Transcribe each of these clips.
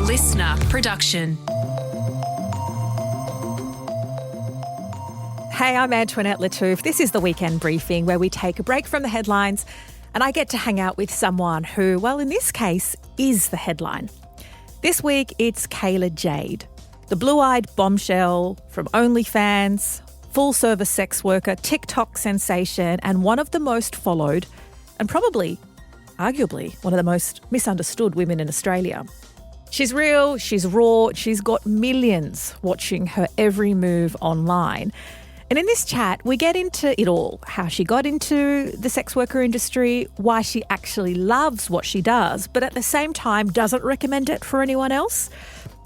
A listener production. Hey, I'm Antoinette Lattouf. This is the Weekend Briefing, where we take a break from the headlines and I get to hang out with someone who, well, in this case, is the headline. This week, it's Kayla Jade, the blue-eyed bombshell from OnlyFans, full-service sex worker, TikTok sensation, and one of the most followed and probably, arguably, one of the most misunderstood women in Australia. She's real, she's raw, she's got millions watching her every move online. And in this chat, we get into it all, how she got into the sex worker industry, why she actually loves what she does, but at the same time doesn't recommend it for anyone else,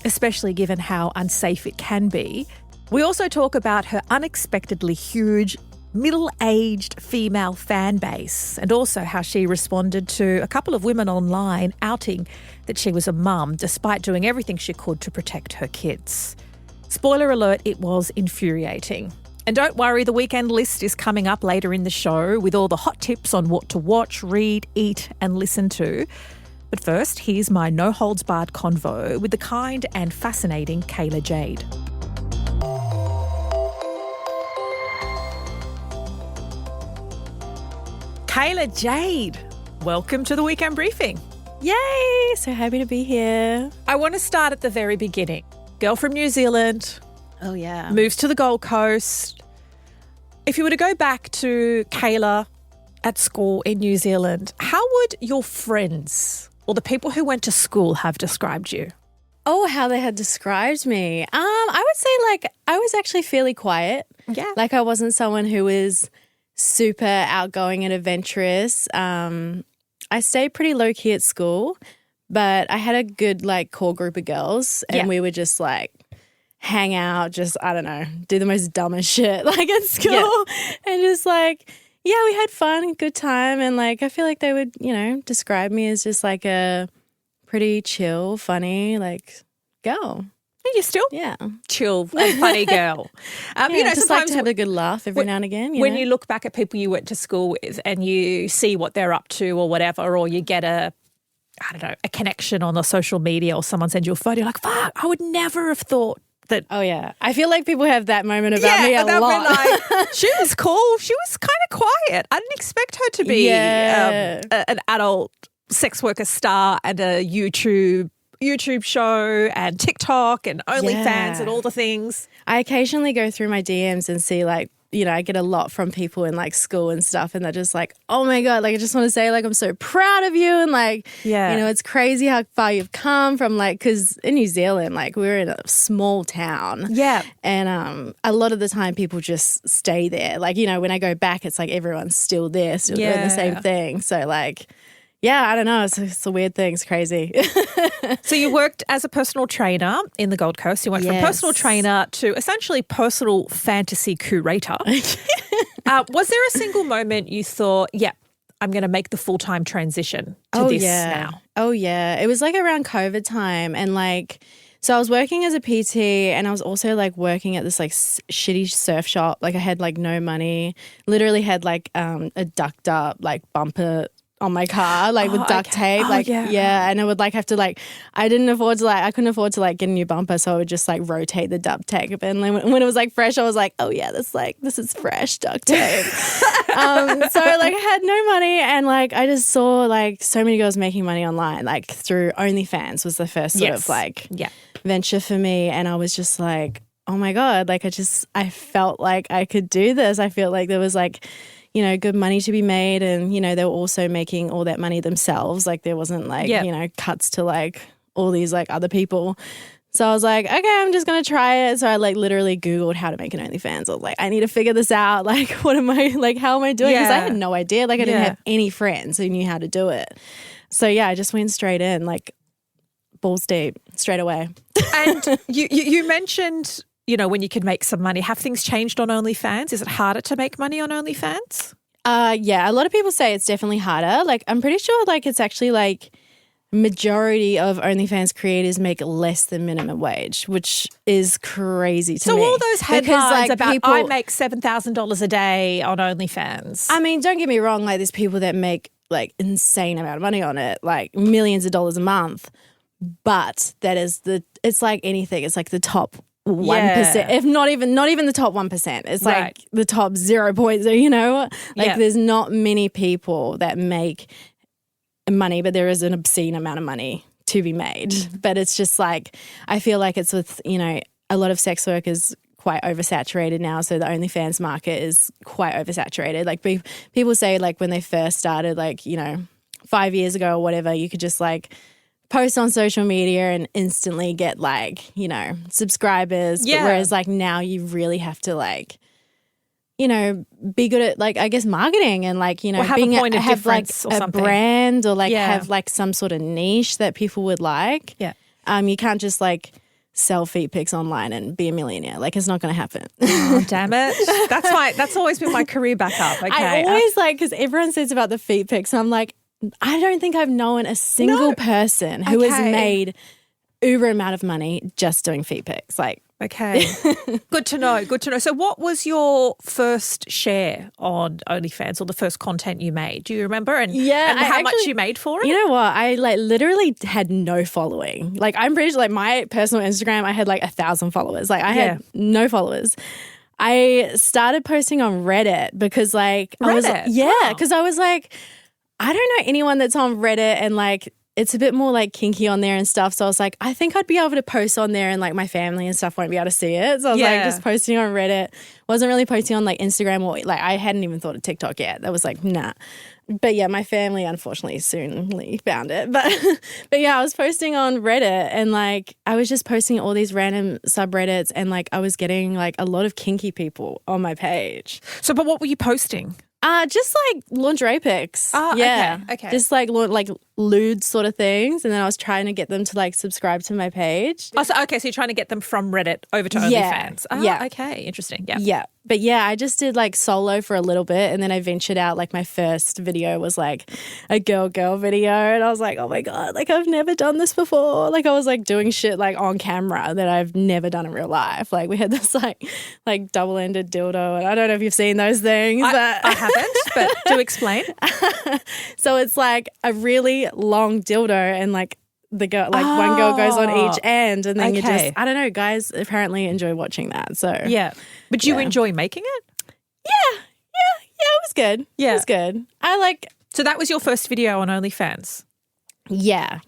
especially given how unsafe it can be. We also talk about her unexpectedly huge, middle-aged female fan base, and also how she responded to a couple of women online outing that she was a mum, despite doing everything she could to protect her kids. Spoiler alert, it was infuriating. And don't worry, the weekend list is coming up later in the show with all the hot tips on what to watch, read, eat and listen to. But first, here's my no-holds-barred convo with the kind and fascinating Kayla Jade. Kayla Jade, welcome to the Weekend Briefing. Yay! So happy to be here. I want to start at the very beginning. Girl from New Zealand. Oh, yeah. Moves to the Gold Coast. If you were to go back to Kayla at school in New Zealand, how would your friends or the people who went to school have described you? Oh, how they had described me. I would say I was actually fairly quiet. Yeah. I wasn't someone who was super outgoing and adventurous. I stayed pretty low key at school, but I had a good core group of girls and we were just hang out, just, I don't know, do the most dumbest shit at school and just we had fun, good time. And I feel like they would, describe me as just a pretty chill, funny, girl. You're still chill and funny girl. Just like to have a good laugh every now and again. When you look back at people you went to school with and you see what they're up to or whatever, or you get a connection on the social media or someone sends you a photo, you're like, fuck, I would never have thought that. Oh, yeah. I feel like people have that moment about me a lot. She was cool. She was kind of quiet. I didn't expect her to be an adult sex worker star and a YouTube show and TikTok and OnlyFans and all the things. I occasionally go through my DMs and see I get a lot from people in school and stuff, and they're just oh my God, I just want to say I'm so proud of you, and it's crazy how far you've come from because in New Zealand we're in a small town, and a lot of the time people just stay there. When I go back, it's everyone's still there, still doing the same thing. So I don't know. It's a weird thing. It's crazy. So you worked as a personal trainer in the Gold Coast. You went from personal trainer to essentially personal fantasy curator. Was there a single moment you thought, I'm going to make the full-time transition to this now? Oh, yeah. It was around COVID time, and so I was working as a PT, and I was also working at this shitty surf shop. I had no money. Literally had a ducked up bumper on my car, with duct tape, and I would have to I couldn't afford to get a new bumper, so I would just rotate the duct tape, and when it was fresh, I was oh yeah, this is fresh duct tape. So I had no money, and I just saw so many girls making money online, through OnlyFans was the first sort of venture for me, and I was just oh my God, I felt I could do this. I felt there was good money to be made, and, they were also making all that money themselves. There wasn't cuts to all these other people. So I was okay, I'm just going to try it. So I literally Googled how to make an OnlyFans. I was I need to figure this out. What am I, how am I doing? Because I had no idea. I didn't have any friends who knew how to do it. So I just went straight in, balls deep, straight away. And you mentioned, when you could make some money. Have things changed on OnlyFans? Is it harder to make money on OnlyFans? Yeah, a lot of people say it's definitely harder. I'm pretty sure it's actually majority of OnlyFans creators make less than minimum wage, which is crazy to me. So all those headlines about I make $7,000 a day on OnlyFans. I mean, don't get me wrong. There's people that make insane amount of money on it, millions of dollars a month. But it's like anything. It's like the top 1%, if not even the top 1%. It's like the top 0.0, you know? Like there's not many people that make money, but there is an obscene amount of money to be made. But it's just like, I feel like it's with, you know, a lot of sex work is quite oversaturated now. So the OnlyFans market is quite oversaturated. Like people say like when they first started, like, you know, 5 years ago or whatever, you could just like post on social media and instantly get like, you know, subscribers. Yeah. But whereas like now you really have to like, you know, be good at like, I guess, marketing and like, you know, or have being a point of have like difference or a something. brand or like have like some sort of niche that people would like. Yeah. You can't just like sell feet pics online and be a millionaire. Like it's not going to happen. Oh, damn it. That's always been my career backup. Okay. I always like, because everyone says about the feet pics, and I'm like, I don't think I've known a single person who has made uber amount of money just doing feet pics. Like, okay. Good to know. Good to know. So what was your first share on OnlyFans or the first content you made? Do you remember? And how much you made for it? You know what? I like literally had no following. Like I'm pretty sure like my personal Instagram, I had like 1,000 followers. Like I had no followers. I started posting on Reddit because like I was because I was like, I don't know anyone that's on Reddit and like it's a bit more like kinky on there and stuff. So I was like, I think I'd be able to post on there and like my family and stuff won't be able to see it. So I was like just posting on Reddit. Wasn't really posting on like Instagram or like I hadn't even thought of TikTok yet. That was like, nah. But yeah, my family unfortunately soonly found it. But yeah, I was posting on Reddit and like I was just posting all these random subreddits and like I was getting like a lot of kinky people on my page. So, but what were you posting? Just like lingerie pics. Oh, yeah. Okay. Just like lewd sort of things. And then I was trying to get them to like subscribe to my page. Oh, so you're trying to get them from Reddit over to OnlyFans. Oh, okay. Interesting. Yeah. Yeah. But yeah, I just did like solo for a little bit and then I ventured out. Like my first video was like a girl video and I was like, oh my God, like I've never done this before. Like I was like doing shit like on camera that I've never done in real life. Like we had this like double-ended dildo and I don't know if you've seen those things. I haven't, but do explain. So it's like a really long dildo and like the girl, like one girl goes on each end and then you just, I don't know, guys apparently enjoy watching that. So yeah. But do you enjoy making it? Yeah, it was good. Yeah. It was good. So that was your first video on OnlyFans? Yeah.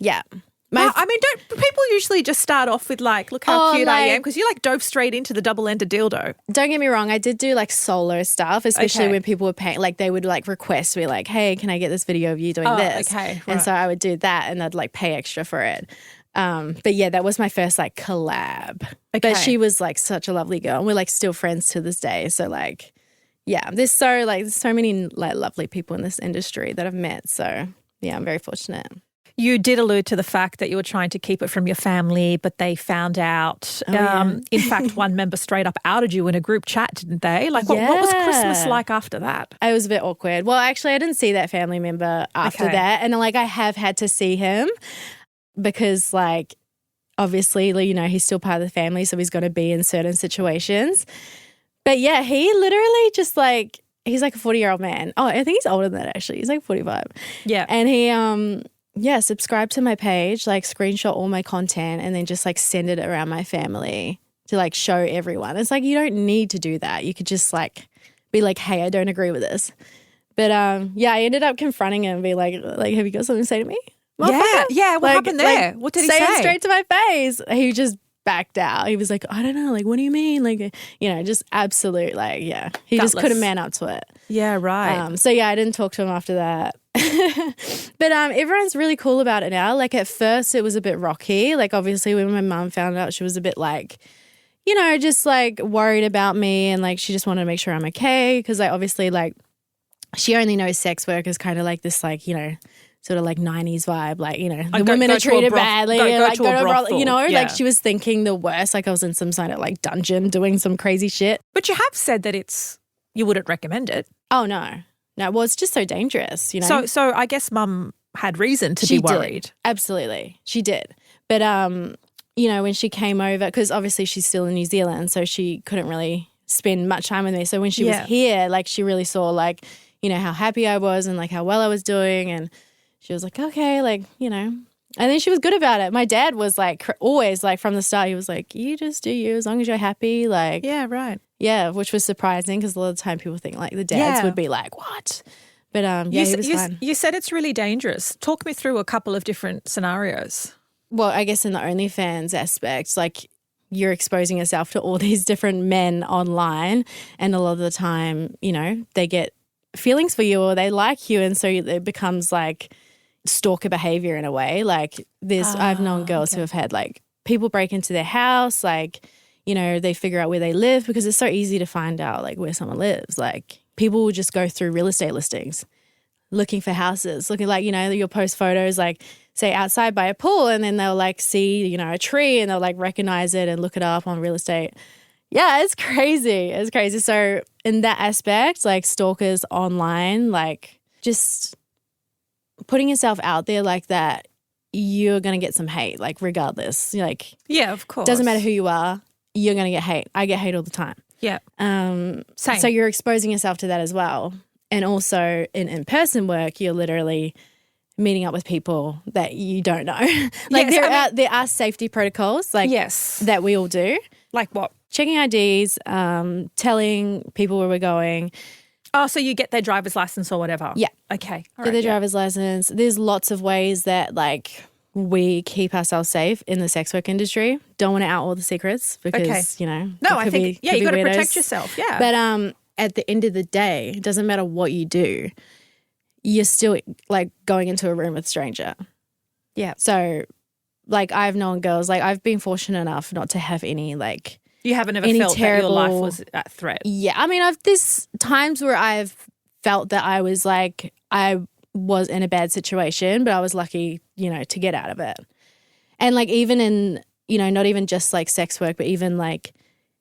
Don't people usually just start off with like, look how cute I am? Because you like dove straight into the double-ended dildo. Don't get me wrong, I did do like solo stuff, especially when people were paying, like they would like request me like, hey, can I get this video of you doing this? Okay. Right. And so I would do that and I'd like pay extra for it. But yeah, that was my first like collab. Okay. But she was like such a lovely girl and we're like still friends to this day. So like, yeah, there's so many like lovely people in this industry that I've met. So yeah, I'm very fortunate. You did allude to the fact that you were trying to keep it from your family, but they found out. In fact, one member straight up outed you in a group chat, didn't they? Like, what was Christmas like after that? It was a bit awkward. Well, actually, I didn't see that family member after that. And like, I have had to see him because like, obviously, you know, he's still part of the family, so he's got to be in certain situations. But yeah, he literally just like, he's like a 40-year-old man. Oh, I think he's older than that actually. He's like 45. Yeah. And he, subscribe to my page, like screenshot all my content and then just like send it around my family to like show everyone. It's like, you don't need to do that. You could just like be like, hey, I don't agree with this. But I ended up confronting him and be like, have you got something to say to me? Yeah. What happened there? What did he say? Say it straight to my face. He just backed out. He was like, I don't know, like, what do you mean? Like, you know, just absolute, like, yeah. He just couldn't man up to it. Yeah, right. So yeah, I didn't talk to him after that. But everyone's really cool about it now. Like at first it was a bit rocky. Like obviously when my mum found out, she was a bit like, you know, just like worried about me and like she just wanted to make sure I'm okay because like obviously like she only knows sex work as kind of like this like, you know, sort of like 90s vibe, like, you know, the women are treated badly. Go to a brothel, you know, like she was thinking the worst, like I was in some kind of like dungeon doing some crazy shit. But you have said that you wouldn't recommend it. Oh, no. No, well, it's just so dangerous, you know. So I guess Mum had reason to be worried. Did. Absolutely. She did. But, you know, when she came over, because obviously she's still in New Zealand, so she couldn't really spend much time with me. So when she was here, like she really saw like, you know, how happy I was and like how well I was doing and she was like, okay, like, you know, And then she was good about it. My dad was like always like from the start, he was like, you just do you as long as you're happy. Like, Yeah, right. yeah, which was surprising because a lot of the time people think like the dads would be like, what? But yeah, he was fine. You said it's really dangerous. Talk me through a couple of different scenarios. Well, I guess in the OnlyFans aspect, like you're exposing yourself to all these different men online, and a lot of the time, you know, they get feelings for you or they like you, and so it becomes like stalker behavior in a way. Like I've known girls who have had like people break into their house, like, you know, they figure out where they live because it's so easy to find out like where someone lives. Like people will just go through real estate listings looking for houses, looking like, you know, you'll post photos like say outside by a pool, and then they'll like see, you know, a tree and they'll like recognize it and look it up on real estate. Yeah, it's crazy. It's crazy. So in that aspect, like stalkers online, like just putting yourself out there like that, you're going to get some hate, like regardless. Like, yeah, of course. Doesn't matter who you are, you're going to get hate. I get hate all the time. Yeah. Same. Same. So you're exposing yourself to that as well. And also in-person work, you're literally meeting up with people that you don't know. Like there are safety protocols like that we all do. Like what? Checking IDs, telling people where we're going. Oh, so you get their driver's license or whatever? Yeah. Okay. Get their driver's license. There's lots of ways that like we keep ourselves safe in the sex work industry. Don't want to out all the secrets because, you know. No, I think, you got to protect yourself. Yeah. But at the end of the day, it doesn't matter what you do, you're still like going into a room with a stranger. Yeah. So like I've known girls, like I've been fortunate enough not to have any like. You haven't ever felt that your life was at threat? Yeah. I mean, there's times where I've felt that I was in a bad situation, but I was lucky, you know, to get out of it. And like even in, you know, not even just like sex work, but even like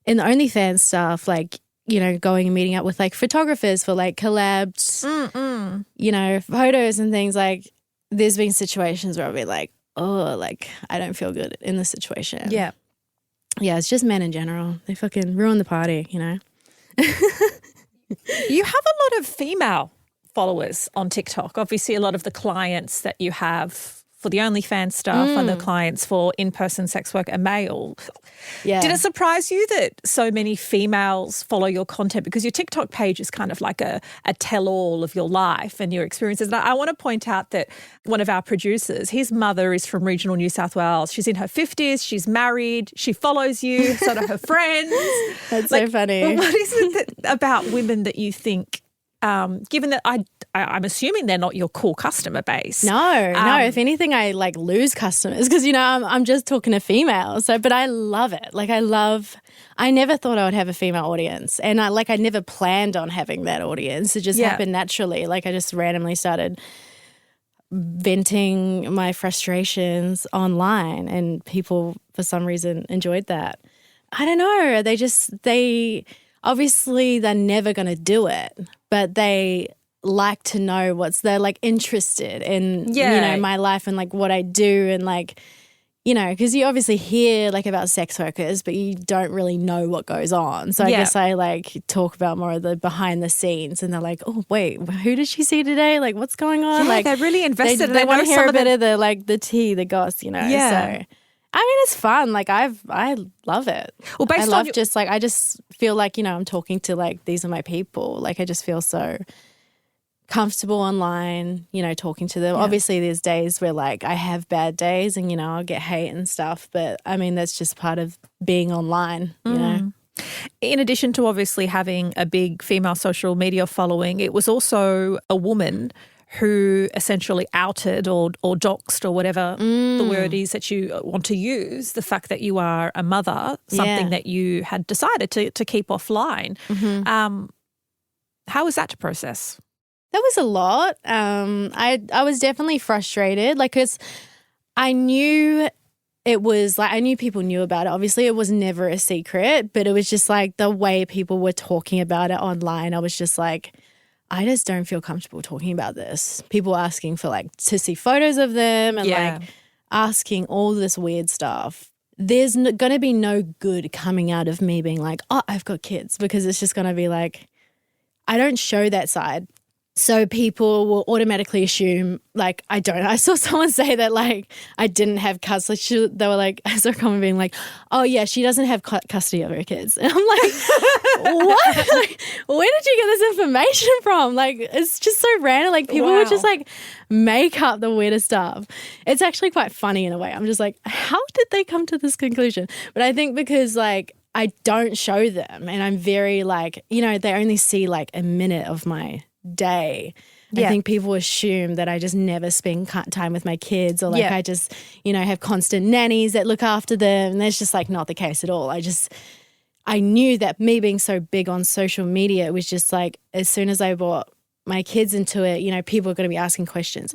in the OnlyFans stuff, like, you know, going and meeting up with like photographers for like collabed, you know, photos and things. Like there's been situations where I'll be like, oh, like I don't feel good in this situation. Yeah. Yeah, it's just men in general. They fucking ruin the party, you know. You have a lot of female followers on TikTok. Obviously, a lot of the clients that you have for the OnlyFans stuff and the clients for in-person sex work are male. Yeah. Did it surprise you that so many females follow your content? Because your TikTok page is kind of like a tell-all of your life and your experiences. And I want to point out that one of our producers, his mother is from regional New South Wales. She's in her 50s. She's married. She follows you, so do her friends. That's so funny. What is it about women that you think, given that I'm assuming they're not your core customer base? No. If anything, I like lose customers because, you know, I'm just talking to females. So, but I love it. Like I never thought I would have a female audience, and I never planned on having that audience. It just happened naturally. Like I just randomly started venting my frustrations online, and people for some reason enjoyed that. I don't know. Obviously they're never going to do it, but they like to know they're like interested in, you know, my life and like what I do and like, you know, because you obviously hear like about sex workers, but you don't really know what goes on. So I guess I like talk about more of the behind the scenes, and they're like, oh, wait, who did she see today? Like what's going on? Yeah, like they're really invested. They want to hear a bit of the tea, the goss, you know. Yeah. So I mean, it's fun. Like I love it. Well, I just feel like, you know, I'm talking to like, these are my people. Like I just feel so comfortable online, you know, talking to them. Yeah. Obviously there's days where like I have bad days and, you know, I'll get hate and stuff. But I mean, that's just part of being online, you know. In addition to obviously having a big female social media following, it was also a woman who essentially outed or doxed or whatever the word is that you want to use, the fact that you are a mother, something that you had decided to keep offline. How was that to process? That was a lot. I was definitely frustrated, like, because I knew it was like, I knew people knew about it. Obviously, it was never a secret, but it was just like the way people were talking about it online. I was just like, I just don't feel comfortable talking about this. People asking for like to see photos of them and like asking all this weird stuff. There's going to be no good coming out of me being like, oh, I've got kids, because it's just going to be like, I don't show that side. So people will automatically assume, like, I don't. I saw someone say that, like, I didn't have custody. They were like, I saw a comment being like, oh, yeah, she doesn't have custody of her kids. And I'm like, what? Like, where did you get this information from? Like, it's just so random. Like, people would just, like, make up the weirdest stuff. It's actually quite funny in a way. I'm just like, how did they come to this conclusion? But I think because, like, I don't show them and I'm very, like, you know, they only see, like, a minute of my day. I think people assume that I just never spend time with my kids, or like I just, you know, have constant nannies that look after them. And that's just like not the case at all. I knew that me being so big on social media, it was just like, as soon as I brought my kids into it, you know, people are going to be asking questions.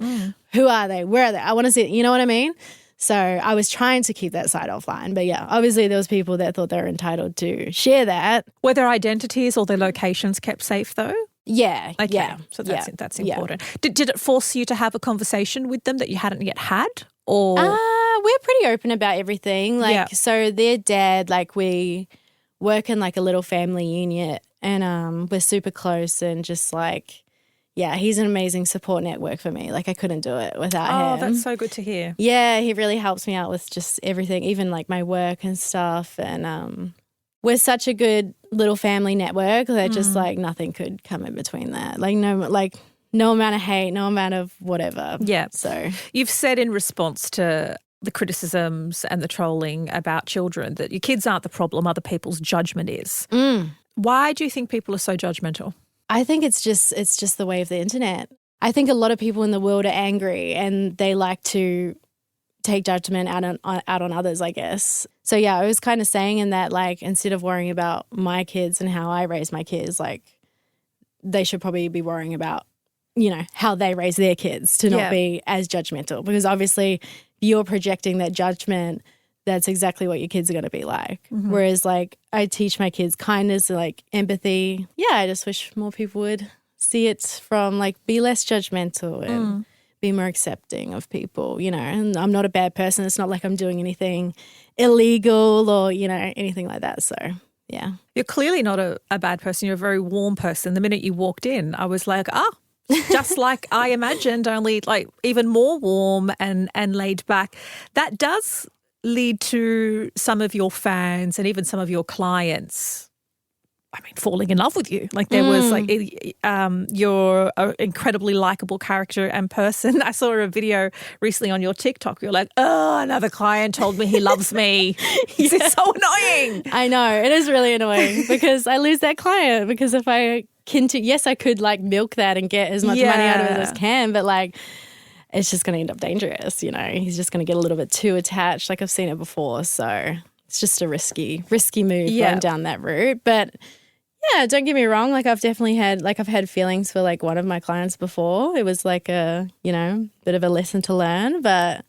Who are they? Where are they? I want to see it. You know what I mean? So I was trying to keep that side offline. But yeah, obviously there was people that thought they were entitled to share that. Were their identities or their locations kept safe though? Yeah. Okay. Yeah. So that's important. Did it force you to have a conversation with them that you hadn't yet had? Or we're pretty open about everything. Like, so their dad, like, we work in like a little family unit, and we're super close, and just like, yeah, he's an amazing support network for me. Like, I couldn't do it without him. Oh, that's so good to hear. Yeah, he really helps me out with just everything, even like my work and stuff. And we're such a good little family network that just like nothing could come in between that. Like no amount of hate, no amount of whatever. Yeah. So you've said in response to the criticisms and the trolling about children that your kids aren't the problem, other people's judgment is. Why do you think people are so judgmental? I think it's just the way of the internet. I think a lot of people in the world are angry and they like to take judgment out on others, I guess. So yeah, I was kind of saying in that, like, instead of worrying about my kids and how I raise my kids, like, they should probably be worrying about, you know, how they raise their kids to not be as judgmental, because obviously you're projecting that judgment. That's exactly what your kids are going to be like. Whereas, like, I teach my kids kindness, like empathy. Yeah, I just wish more people would see it from, like, be less judgmental and be more accepting of people, you know. And I'm not a bad person. It's not like I'm doing anything illegal or, you know, anything like that. So, yeah. You're clearly not a bad person. You're a very warm person. The minute you walked in, I was like, just like I imagined, only like even more warm and laid back. That does lead to some of your fans and even some of your clients, I mean, falling in love with you. Like, there was like, you're an incredibly likable character and person. I saw a video recently on your TikTok. You're like, oh, another client told me he loves me. It's so annoying. I know. It is really annoying because I lose that client, because if I yes, I could like milk that and get as much money out of it as I can, but like, it's just going to end up dangerous, you know. He's just going to get a little bit too attached. Like, I've seen it before. So it's just a risky move going down that route. But yeah, don't get me wrong. Like, I've had feelings for like one of my clients before. It was like a, you know, bit of a lesson to learn. But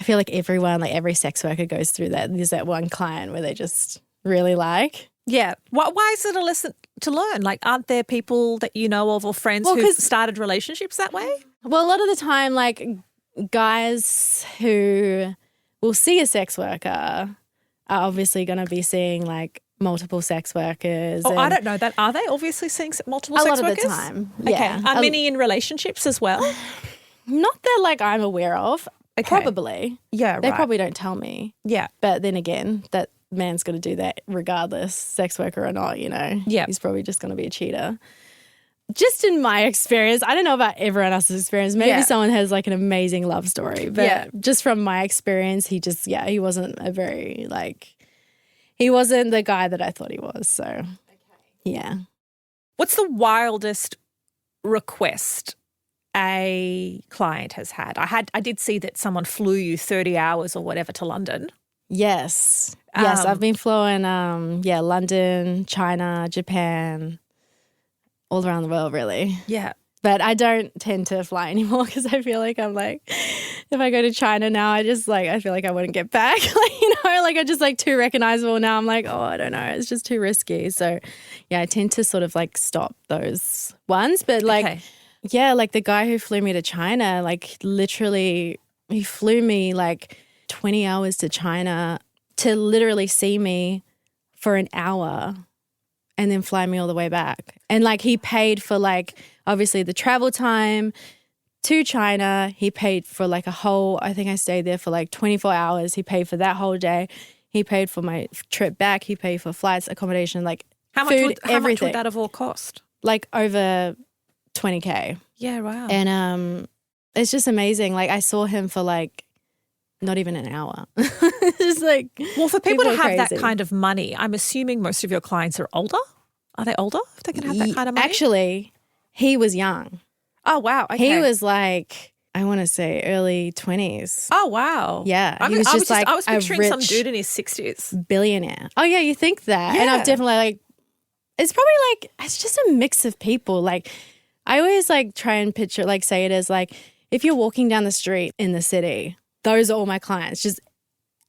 I feel like every sex worker goes through that. There's that one client where they just really like. Yeah. Why is it a lesson to learn? Like, aren't there people that you know of or friends who've started relationships that way? Well, a lot of the time, like, guys who will see a sex worker are obviously going to be seeing like multiple sex workers. Oh, I don't know that. Are they obviously seeing multiple sex workers? A lot of the time, yeah. Okay. Are many in relationships as well? Not that like I'm aware of. Okay. Probably. Yeah, They probably don't tell me. Yeah. But then again, that man's going to do that regardless, sex worker or not, you know. Yeah. He's probably just going to be a cheater. Just in my experience, I don't know about everyone else's experience. Maybe someone has like an amazing love story, but just from my experience, he wasn't he wasn't the guy that I thought he was. So, yeah. What's the wildest request a client has had? I did see that someone flew you 30 hours or whatever to London. Yes. I've been flying, London, China, Japan, all around the world, really. Yeah. But I don't tend to fly anymore because I feel like I'm like, if I go to China now, I feel like I wouldn't get back. Like, you know, like I'm just like too recognizable now. I'm like, oh, I don't know. It's just too risky. So, yeah, I tend to sort of like stop those ones. But like, like the guy who flew me to China, like literally he flew me like 20 hours to China to literally see me for an hour and then fly me all the way back. And like he paid for like obviously the travel time to China. He paid for like a whole, I think I stayed there for like 24 hours. He paid for that whole day. He paid for my trip back. He paid for flights, accommodation, like How much would that have all cost? Like over 20K. Yeah, wow. And it's just amazing. Like I saw him for like not even an hour. It's just like, well, for people to have crazy. that kind of money, I'm assuming most of your clients are older. Are they older if they can have that kind of money? Actually, he was young. Oh, wow. Okay. He was like, I want to say early 20s. Oh, wow. Yeah. I He was just like I was a picturing some rich dude in his 60s. billionaire. Oh, yeah, you think that. And I've definitely like, it's probably like, it's just a mix of people. Like I always like try and picture, like say it as like, if you're walking down the street in the city, those are all my clients, just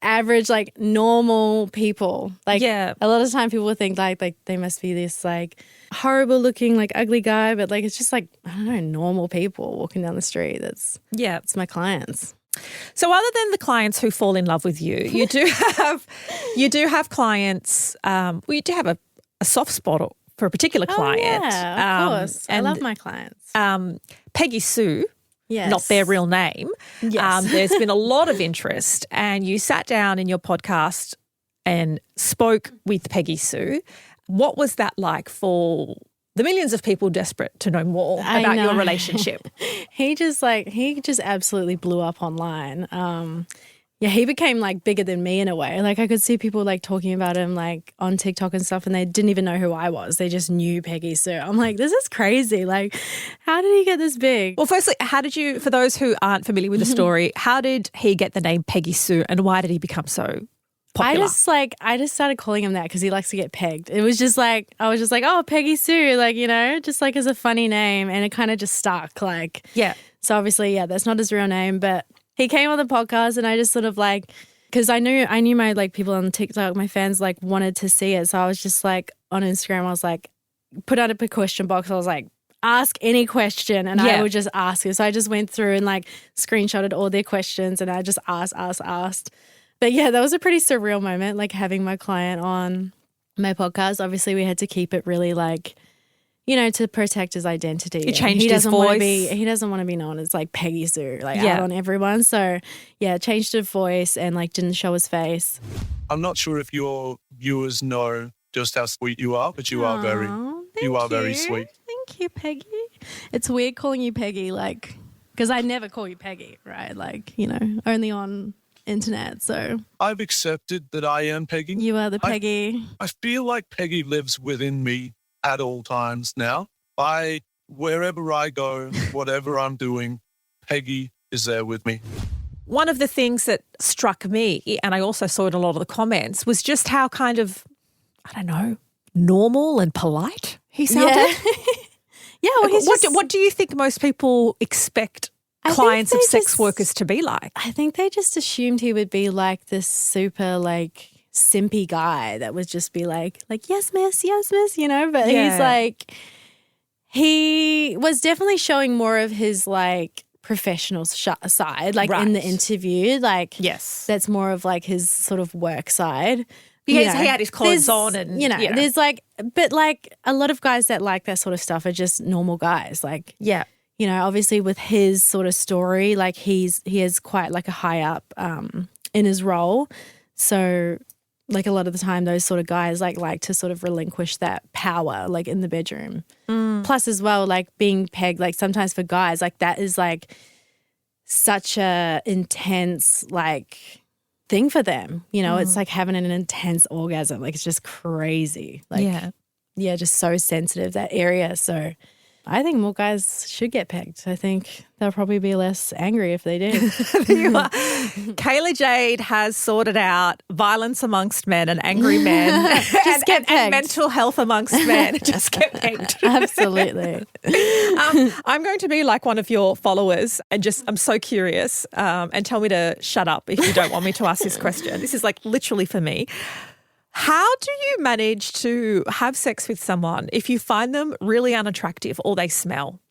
average, like normal people. Like a lot of time people will think like they must be this like horrible looking, like ugly guy, but like it's just like, I don't know, normal people walking down the street. It's my clients. So other than the clients who fall in love with you, you do have clients, you do have a soft spot for a particular client. Yeah, of course. I love my clients. Peggy Sue. Yes. Not their real name. Yes. There's been a lot of interest, and you sat down in your podcast and spoke with Peggy Sue. What was that like for the millions of people desperate to know more about your relationship? He just absolutely blew up online. He became like bigger than me in a way. Like I could see people like talking about him like on TikTok and stuff, and they didn't even know who I was. They just knew Peggy Sue. I'm like, this is crazy. Like, how did he get this big? Well, firstly, how did you, for those who aren't familiar with the story, how did he get the name Peggy Sue, and why did he become so popular? I just started calling him that because he likes to get pegged. It was just like, I was just like, oh, Peggy Sue, like, you know, just like as a funny name, and it kind of just stuck. Like, so obviously, that's not his real name, but he came on the podcast, and I just sort of like, because I knew my like people on TikTok, my fans like wanted to see it. So I was just like on Instagram, I was like, put out a question box. I was like, ask any question, and I would just ask it. So I just went through and like screenshotted all their questions, and I just asked. But yeah, that was a pretty surreal moment, like having my client on my podcast. Obviously, we had to keep it really like, you know, to protect his identity. He changed his voice. He doesn't want to be known as like Peggy Sue, like out on everyone. So changed his voice and like didn't show his face. I'm not sure if your viewers know just how sweet you are, but you are very sweet. Thank you, Peggy. It's weird calling you Peggy, like, because I never call you Peggy, right? Like, you know, only on internet. So I've accepted that I am Peggy. You are the Peggy. I feel like Peggy lives within me at all times now. Wherever I go, whatever I'm doing, Peggy is there with me. One of the things that struck me, and I also saw in a lot of the comments, was just how kind of, I don't know, normal and polite he sounded. Well, what do you think most people expect clients of sex workers to be like? I think they just assumed he would be like this super like simpy guy that would just be like yes miss, you know, but he's like, he was definitely showing more of his like professional side, like in the interview, like that's more of like his sort of work side. He had his clothes on, and there's like, but like a lot of guys that like that sort of stuff are just normal guys, like you know, obviously with his sort of story, like he is quite like a high up in his role, so like a lot of the time those sort of guys like to sort of relinquish that power like in the bedroom. Plus as well, like being pegged, like sometimes for guys, like that is like such a intense like thing for them, you know. It's like having an intense orgasm, like it's just crazy, like just so sensitive, that area. So I think more guys should get pegged. I think they'll probably be less angry if they did. Kayla Jade has sorted out violence amongst men and angry men. Just get pegged. And mental health amongst men. Just get pegged. Absolutely. I'm going to be like one of your followers and I'm so curious, and tell me to shut up if you don't want me to ask this question. This is like literally for me. How do you manage to have sex with someone if you find them really unattractive or they smell?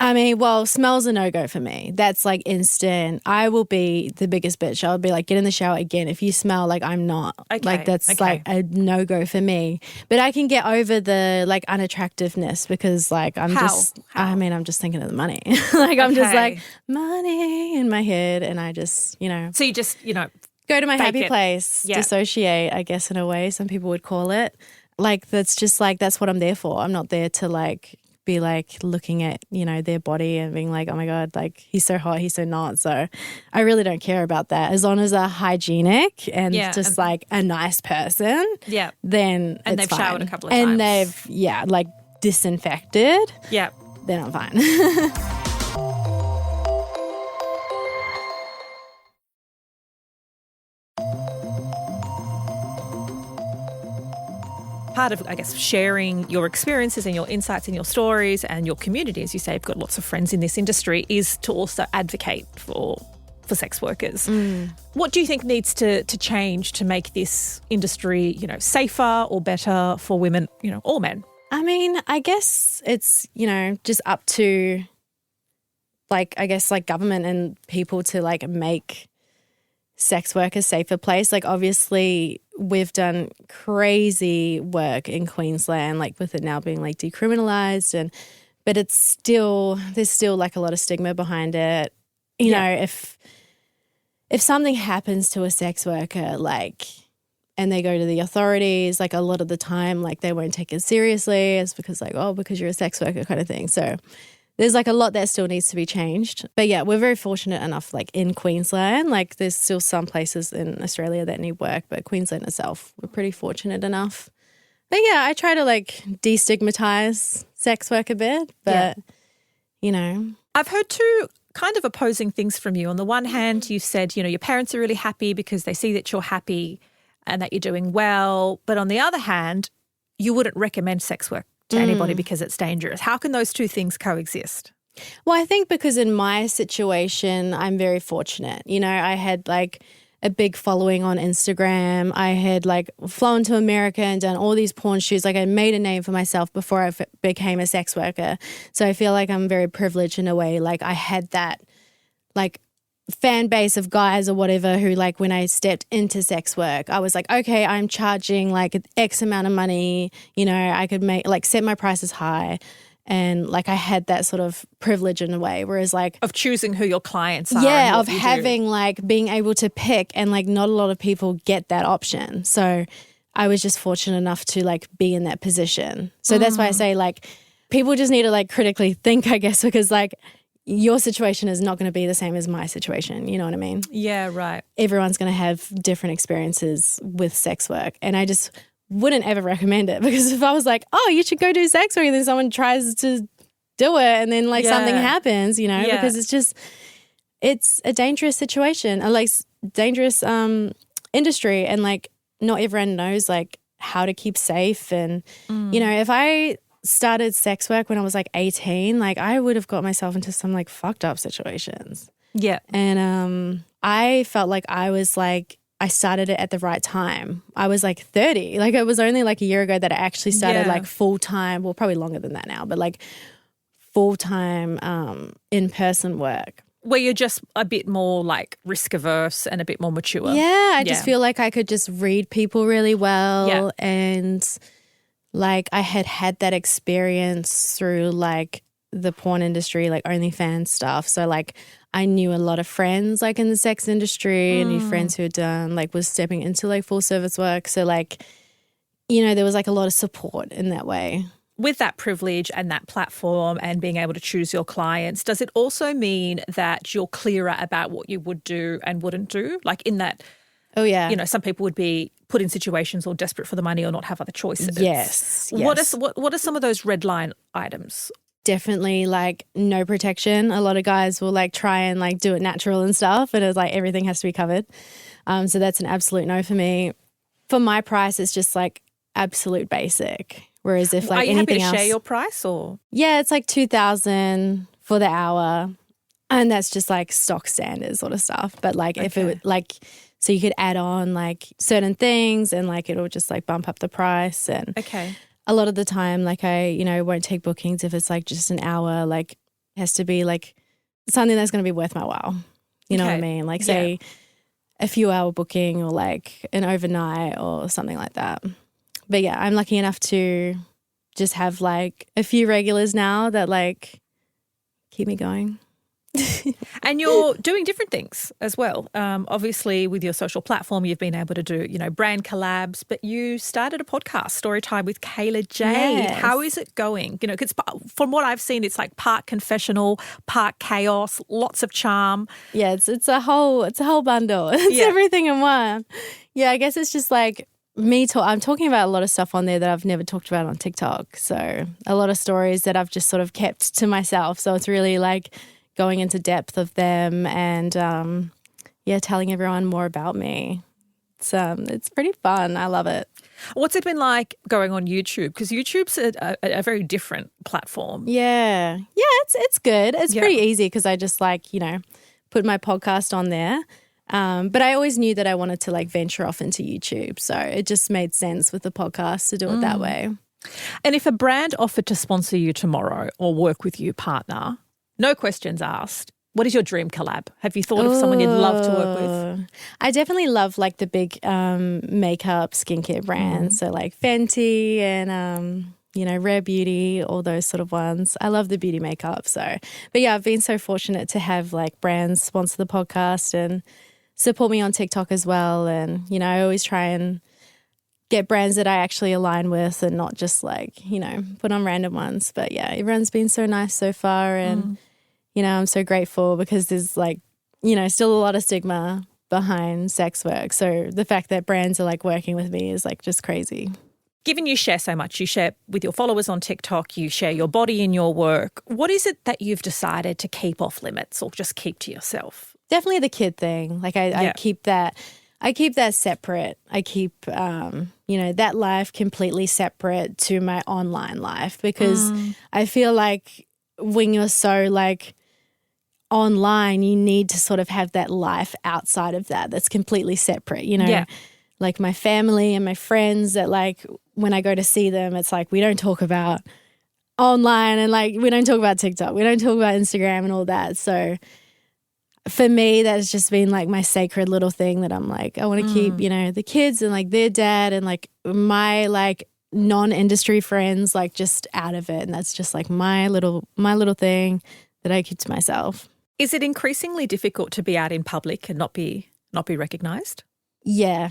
I mean, well, smell's a no-go for me. That's like instant. I will be the biggest bitch. I'll be like, get in the shower again. If you smell like I'm not. Okay, Like that's okay. like a no-go for me. But I can get over the like unattractiveness because like I'm How? I'm just thinking of the money. Like I'm just Okay. like money in my head and I just, So you just, go to my Fake happy it. place, Yeah. dissociate, I guess in a way some people would call it. Like that's just like that's what I'm there for. I'm not there to like be like looking at, their body and being like, oh my God, like he's so hot, he's so not. So I really don't care about that. As long as they're hygienic and Yeah, just like a nice person, Yeah. then And it's they've showered fine. a couple of and times. they've, like disinfected, Yeah. then I'm fine. Part of, I guess, sharing your experiences and your insights and your stories and your community, as you say, you've got lots of friends in this industry, is to also advocate for sex workers. What do you think needs to change to make this industry, safer or better for women, or men? I mean, I guess it's, just up to like, I guess like government and people to like make sex work a safer place. Like obviously we've done crazy work in Queensland, like with it now being like decriminalised but there's still like a lot of stigma behind it. You know, if something happens to a sex worker, like, and they go to the authorities, like a lot of the time, like they won't take it seriously. It's because like, oh, because you're a sex worker kind of thing. So there's like a lot that still needs to be changed. But yeah, we're very fortunate enough, like in Queensland, like there's still some places in Australia that need work, but Queensland itself, we're pretty fortunate enough. But yeah, I try to like destigmatize sex work a bit, but I've heard two kind of opposing things from you. On the one hand, you said, your parents are really happy because they see that you're happy and that you're doing well. But on the other hand, you wouldn't recommend sex work to anybody because it's dangerous. How can those two things coexist? Well, I think because in my situation, I'm very fortunate. I had like a big following on Instagram. I had like flown to America and done all these porn shoots. Like I made a name for myself before I became a sex worker. So I feel like I'm very privileged in a way. Like I had that like fan base of guys or whatever who like when I stepped into sex work, I was like, okay, I'm charging like X amount of money. I could set my prices high. And like I had that sort of privilege in a way, whereas like Of choosing who your clients are. yeah, and what of you do. having like being able to pick and like not a lot of people get that option. So I was just fortunate enough to like be in that position. So that's why I say like people just need to like critically think, I guess, because like your situation is not going to be the same as my situation. You know what I mean? Yeah, right. Everyone's going to have different experiences with sex work. And I just wouldn't ever recommend it because if I was like, oh, you should go do sex work and then someone tries to do it and then like something happens, because it's a dangerous situation, a like dangerous industry and like not everyone knows like how to keep safe. And, if I started sex work when I was like 18, like I would have got myself into some like fucked up situations. Yeah. And I felt like I started it at the right time. I was like 30. Like it was only like a year ago that I actually started like full-time, well probably longer than that now, but like full-time in-person work. Where you're just a bit more like risk averse and a bit more mature. Yeah, I just feel like I could just read people really well and like I had that experience through like the porn industry, like OnlyFans stuff. So like I knew a lot of friends like in the sex industry and knew friends who had done like was stepping into like full service work. So like, there was like a lot of support in that way. With that privilege and that platform and being able to choose your clients, does it also mean that you're clearer about what you would do and wouldn't do? Like in that, oh yeah, some people would be put in situations or desperate for the money or not have other choices. Yes. What are some of those red line items? Definitely like no protection. A lot of guys will like try and like do it natural and stuff, and it's like everything has to be covered. So that's an absolute no for me. For my price, it's just like absolute basic. Whereas if like are you anything happy to else, share your price or? Yeah, it's like $2,000 for the hour, and that's just like stock standard sort of stuff. But like if it would like, so you could add on like certain things, and like it'll just like bump up the price. And okay. a lot of the time, like I, won't take bookings if it's like just an hour. Like It has to be like something that's going to be worth my while. You know what I mean? Like say a few hour booking or like an overnight or something like that. But yeah, I'm lucky enough to just have like a few regulars now that like keep me going. And you're doing different things as well. Obviously, with your social platform, you've been able to do, brand collabs, but you started a podcast, Storytime with Kayla Jade. Yes. How is it going? Because from what I've seen, it's like part confessional, part chaos, lots of charm. Yeah, it's a whole bundle. It's everything in one. Yeah, I guess it's just like I'm talking about a lot of stuff on there that I've never talked about on TikTok. So a lot of stories that I've just sort of kept to myself. So it's really like going into depth of them and, telling everyone more about me. It's pretty fun. I love it. What's it been like going on YouTube? Because YouTube's a very different platform. Yeah. Yeah, it's good. It's pretty easy because I just like, put my podcast on there. But I always knew that I wanted to like venture off into YouTube. So it just made sense with the podcast to do it that way. And if a brand offered to sponsor you tomorrow or work with you, partner, no questions asked, what is your dream collab? Have you thought of someone you'd love to work with? I definitely love like the big makeup, skincare brands. So like Fenty and, Rare Beauty, all those sort of ones. I love the beauty makeup. But yeah, I've been so fortunate to have like brands sponsor the podcast and support me on TikTok as well. And, I always try and get brands that I actually align with and not just like, put on random ones. But yeah, everyone's been so nice so far and, I'm so grateful because there's like, still a lot of stigma behind sex work. So the fact that brands are like working with me is like just crazy. Given you share so much, you share with your followers on TikTok, you share your body in your work. What is it that you've decided to keep off limits or just keep to yourself? Definitely the kid thing. Like I keep that. I keep that separate. I keep, that life completely separate to my online life because I feel like when you're so like online, you need to sort of have that life outside of that's completely separate, like my family and my friends that like when I go to see them, it's like we don't talk about online and like we don't talk about TikTok. We don't talk about Instagram and all that. So for me, that's just been like my sacred little thing that I'm like, I want to keep, the kids and like their dad and like my like non-industry friends like just out of it. And that's just like my little thing that I keep to myself. Is it increasingly difficult to be out in public and not be recognised? Yeah.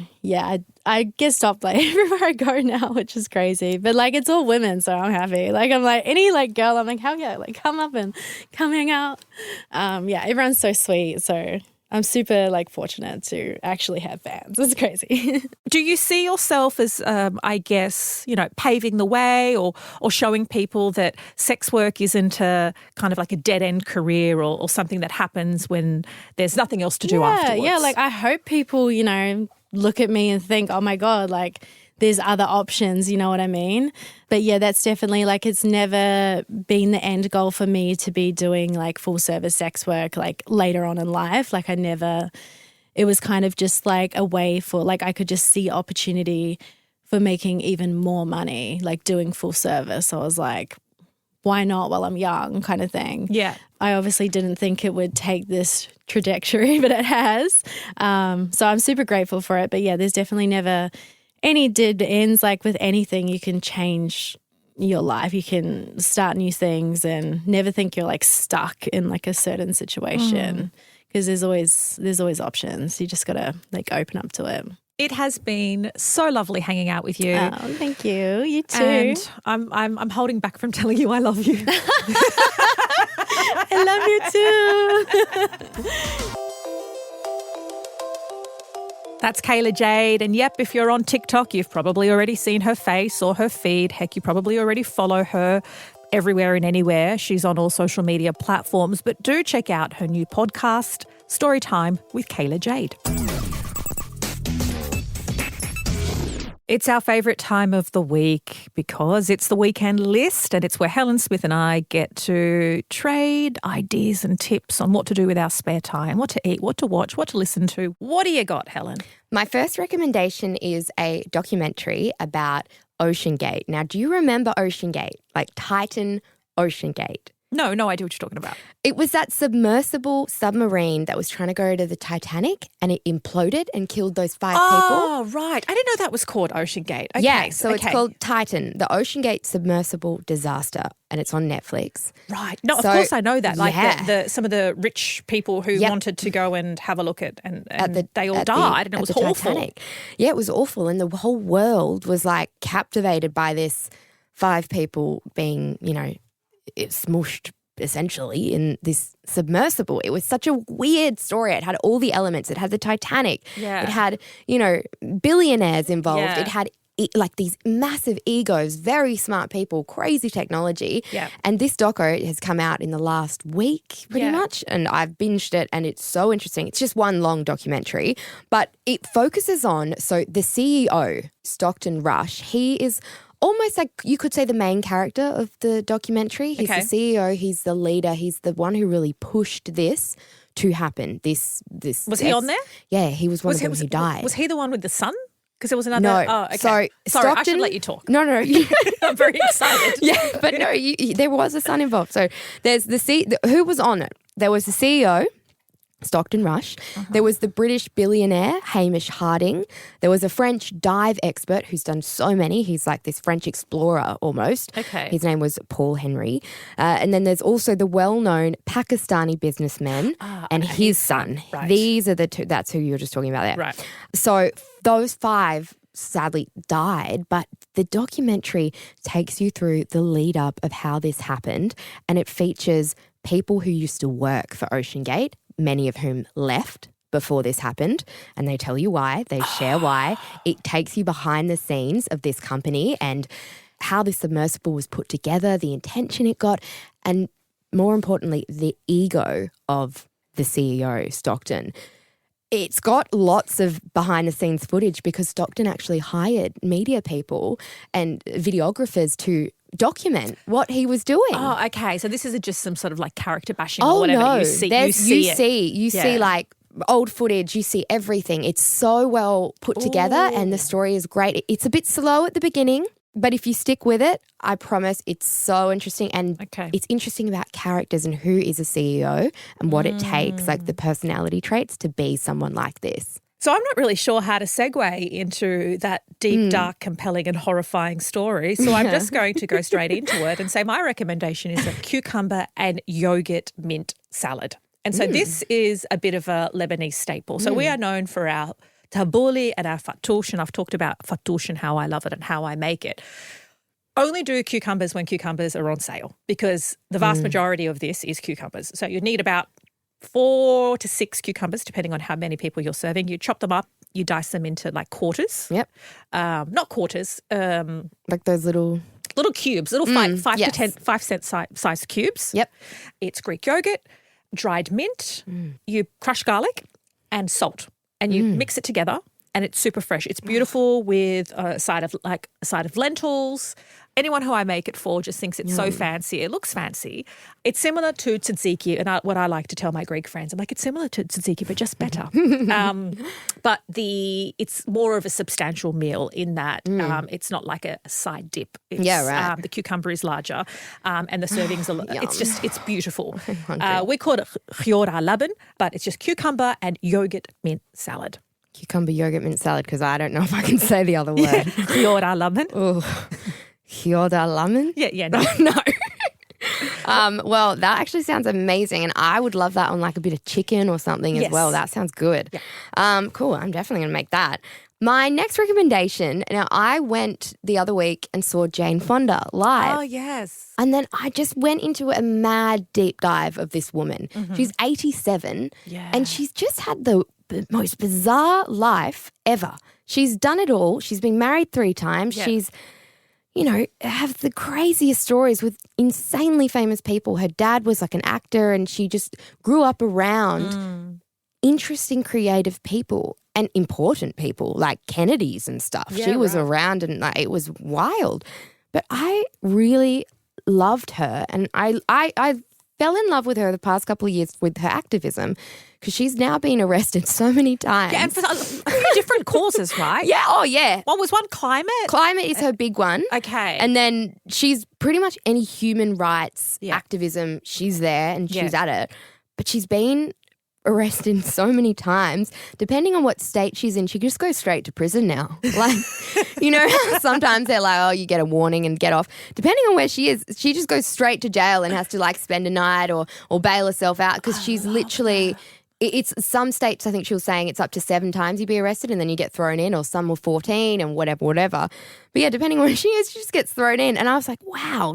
I get stopped like everywhere I go now, which is crazy. But like it's all women, so I'm happy. Like I'm like any like girl, I'm like, hell yeah, like come up and come hang out. Everyone's so sweet. So I'm super like fortunate to actually have fans. It's crazy. Do you see yourself as, paving the way or showing people that sex work isn't a kind of like a dead end career or something that happens when there's nothing else to do afterwards? Yeah, like I hope people, look at me and think, oh my God, like there's other options, you know what I mean? But yeah, that's definitely like it's never been the end goal for me to be doing like full service sex work like later on in life. Like it was kind of just like a way for like I could just see opportunity for making even more money, like doing full service. So I was like, why not while I'm young kind of thing. Yeah. I obviously didn't think it would take this trajectory, but it has. So I'm super grateful for it. But yeah, there's definitely never any dead ends. Like with anything, you can change your life. You can start new things and never think you're like stuck in like a certain situation because there's always options. You just got to like open up to it. It has been so lovely hanging out with you. Oh, thank you. You too. And I'm holding back from telling you I love you. I love you too. That's Kayla Jade. And yep, if you're on TikTok, you've probably already seen her face or her feed. Heck, you probably already follow her everywhere and anywhere. She's on all social media platforms. But do check out her new podcast, Storytime with Kayla Jade. It's our favourite time of the week because it's the weekend list and it's where Helen Smith and I get to trade ideas and tips on what to do with our spare time, what to eat, what to watch, what to listen to. What do you got, Helen? My first recommendation is a documentary about OceanGate. Now, do you remember OceanGate? Like Titan OceanGate? No idea what you're talking about. It was that submersible submarine that was trying to go to the Titanic and it imploded and killed those 5 people. Oh, right. I didn't know that was called OceanGate. Okay, Yeah, so it's called Titan, the OceanGate submersible disaster, and it's on Netflix. Right. No, of So, course I know that. Like yeah. some of the rich people who Yep. wanted to go and have a look at and they all at the- died and it at was the awful. Titanic. Yeah, it was awful. And the whole world was like captivated by this 5 people being, smooshed essentially in this submersible. It was such a weird story. It had all the elements. It had the Titanic. Yeah. It had, billionaires involved. Yeah. It had like these massive egos, very smart people, crazy technology. Yeah. And this doco has come out in the last week pretty Yeah. much, and I've binged it and it's so interesting. It's just one long documentary, but it focuses on, so the CEO, Stockton Rush, he is almost like you could say the main character of the documentary. He's Okay. the CEO, he's the leader, he's the one who really pushed this to happen. This Was he on there? Yeah, he was one of them who died. Was he the one with the son? Because there was another. No. Oh, okay. So Sorry, I Stockton- should let you talk. No. I'm very excited. Yeah, but no, there was a son involved. So there's who was on it? There was the CEO, Stockton Rush. There was the British billionaire, Hamish Harding. There was a French dive expert who's done so many. He's like this French explorer almost. Okay. His name was Paul Henry. And then there's also the well-known Pakistani businessman and his son. Right. These are the two. That's who you were just talking about there. Right. So those 5 sadly died, but the documentary takes you through the lead up of how this happened, and it features people who used to work for OceanGate, many of whom left before this happened, and they tell you why, they share why. It takes you behind the scenes of this company and how this submersible was put together, the intention it got, and more importantly, the ego of the CEO, Stockton. It's got lots of behind the scenes footage because Stockton actually hired media people and videographers to document what he was doing. Oh, okay. So this isn't just some sort of like character bashing Oh, or whatever. no. You see You it. Yeah. see like old footage, you see everything. It's so well put together and the story is great. It's a bit slow at the beginning, but if you stick with it, I promise it's so interesting. And Okay. it's interesting about characters and who is a CEO and what it takes, like the personality traits to be someone like this. So I'm not really sure how to segue into that deep, dark, compelling and horrifying story. So I'm just going to go straight into it and say my recommendation is a cucumber and yogurt mint salad. And so this is a bit of a Lebanese staple. So we are known for our tabbouleh and our fattoush, and I've talked about fattoush and how I love it and how I make it. Only do cucumbers when cucumbers are on sale because the vast majority of this is cucumbers. So you need about 4 to 6 cucumbers, depending on how many people you're serving. You chop them up, you dice them into like quarters. Yep. Not quarters, Like those little... little cubes, little 5 to yes. 10, 5 cent size cubes. Yep. It's Greek yogurt, dried mint, you crush garlic and salt and you mix it together and it's super fresh. It's beautiful with a side of lentils. Anyone who I make it for just thinks it's so fancy. It looks fancy. It's similar to tzatziki, and what I like to tell my Greek friends, I'm like, it's similar to tzatziki, but just better. But it's more of a substantial meal in that it's not like a side dip. It's, Yeah, right. The cucumber is larger, and the servings are. It's beautiful. hungry. We call it khiora laban, but it's just cucumber and yogurt mint salad. Cucumber yogurt mint salad because I don't know if I can say the other word. Khiora laban. Oh, Kyoda lemon? Yeah, no. No. Well, that actually sounds amazing, and I would love that on like a bit of chicken or something as Yes. well. That sounds good. Yeah. Cool. I'm definitely going to make that. My next recommendation. Now, I went the other week and saw Jane Fonda live. Oh, yes. And then I just went into a mad deep dive of this woman. She's 87 Yeah. and she's just had the most bizarre life ever. She's done it all. She's been married 3 times. Yeah. She's, have the craziest stories with insanely famous people. Her dad was like an actor and she just grew up around interesting, creative people and important people like Kennedys and stuff. Yeah, she was right. around and like, it was wild. But I really loved her and I fell in love with her the past couple of years with her activism because she's now been arrested so many times. Yeah, and for a few different causes, right? Yeah, oh yeah. One was climate. Climate is her big one. Okay. And then she's pretty much any human rights activism, she's there and she's at it. But she's been arrested so many times. Depending on what state she's in, she just goes straight to prison now. Like, you know, sometimes they're like, oh, you get a warning and get off. Depending on where she is, she just goes straight to jail and has to like spend a night or bail herself out because she's literally... It's some states, I think she was saying it's up to 7 times you'd be arrested and then you get thrown in, or some were 14 and whatever. But yeah, depending on where she is, she just gets thrown in. And I was like, wow.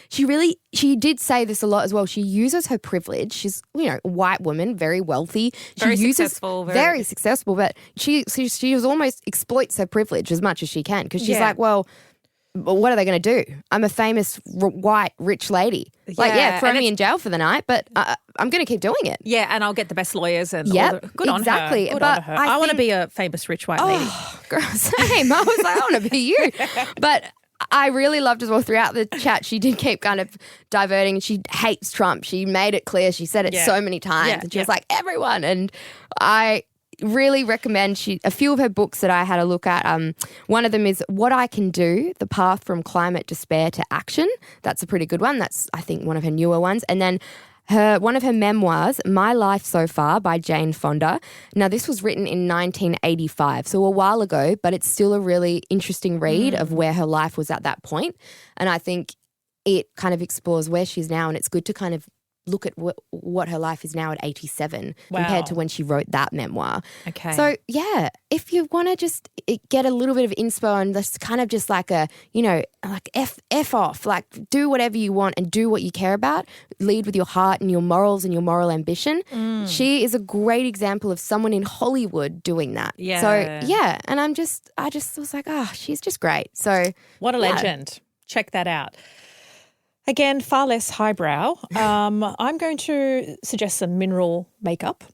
She did say this a lot as well. She uses her privilege. She's, you know, a white woman, very wealthy. Very successful. Very successful. But she was almost exploits her privilege as much as she can because she's like, well, what are they going to do? I'm a famous white rich lady. Like, throw me in jail for the night, but I'm going to keep doing it. Yeah, and I'll get the best lawyers and all the, good exactly. on her. Good but on her. I want to be a famous rich white lady. Girl, same. I was like, I want to be you. But I really loved as well throughout the chat, she did keep kind of diverting. She hates Trump. She made it clear. She said it so many times. And she was like, everyone. And I really recommend a few of her books that I had a look at. One of them is What I Can Do, The Path from Climate Despair to Action. That's a pretty good one. That's, I think, one of her newer ones. And then one of her memoirs, My Life So Far by Jane Fonda. Now, this was written in 1985, so a while ago, but it's still a really interesting read of where her life was at that point. And I think it kind of explores where she's now, and it's good to kind of look at what her life is now at 87 compared to when she wrote that memoir. Okay. So, yeah, if you want to just get a little bit of inspo and that's kind of just like a, you know, like F off, like do whatever you want and do what you care about, lead with your heart and your morals and your moral ambition. She is a great example of someone in Hollywood doing that. Yeah. So, yeah, and I just was like, oh, she's just great. So, what a legend. Check that out. Again, far less highbrow. I'm going to suggest some mineral makeup,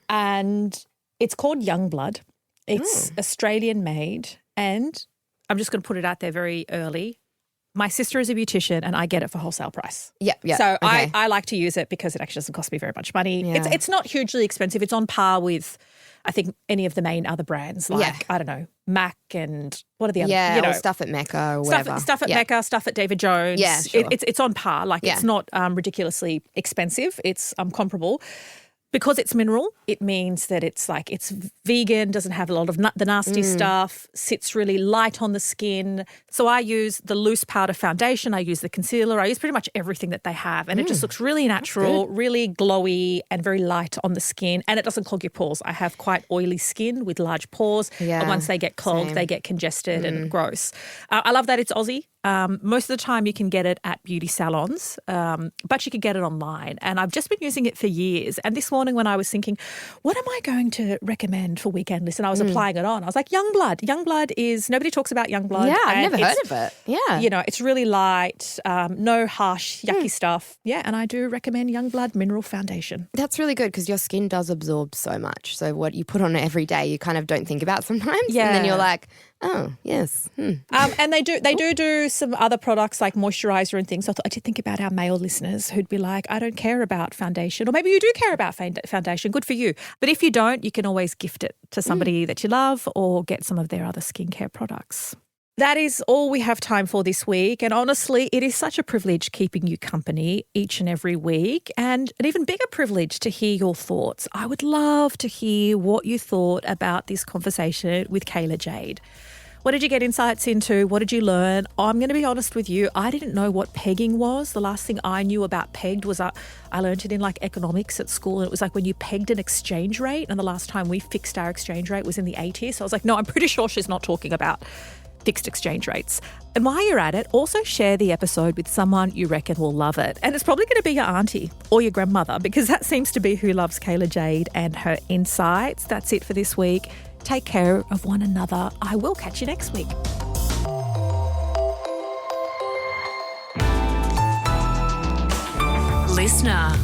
and it's called Youngblood. It's Australian made, and I'm just going to put it out there very early. My sister is a beautician, and I get it for wholesale price. Yeah. So I like to use it because it actually doesn't cost me very much money. Yeah. It's not hugely expensive. It's on par with, I think, any of the main other brands like, I don't know, MAC and what are the other, yeah, you know, or stuff at Mecca or whatever. Stuff at Mecca, stuff at David Jones. Yeah, sure. It's on par. Like it's not ridiculously expensive. It's comparable. Because it's mineral, it means that it's vegan, doesn't have a lot of the nasty stuff, sits really light on the skin. So I use the loose powder foundation, I use the concealer, I use pretty much everything that they have. And it just looks really natural, really glowy and very light on the skin. And it doesn't clog your pores. I have quite oily skin with large pores. Yeah, and once they get clogged, they get congested and gross. I love that it's Aussie. Most of the time you can get it at beauty salons, but you can get it online. And I've just been using it for years. And this morning when I was thinking, what am I going to recommend for Weekend List? And I was applying it on. I was like, Youngblood. Youngblood is, nobody talks about Youngblood. Yeah, I've never heard of it. Yeah. You know, it's really light, no harsh, yucky stuff. Yeah, and I do recommend Youngblood Mineral Foundation. That's really good because your skin does absorb so much. So what you put on it every day, you kind of don't think about sometimes. Yeah. And then you're like, oh, yes. And they do some other products like moisturizer and things. So I thought I did think about our male listeners who'd be like, I don't care about foundation, or maybe you do care about foundation. Good for you. But if you don't, you can always gift it to somebody that you love or get some of their other skincare products. That is all we have time for this week. And honestly, it is such a privilege keeping you company each and every week, and an even bigger privilege to hear your thoughts. I would love to hear what you thought about this conversation with Kayla Jade. What did you get insights into? What did you learn? I'm going to be honest with you. I didn't know what pegging was. The last thing I knew about pegged was I learned it in like economics at school. And it was like when you pegged an exchange rate. And the last time we fixed our exchange rate was in the 80s. So I was like, no, I'm pretty sure she's not talking about fixed exchange rates. And while you're at it, also share the episode with someone you reckon will love it. And it's probably going to be your auntie or your grandmother, because that seems to be who loves Kayla Jade and her insights. That's it for this week. Take care of one another. I will catch you next week. Listener.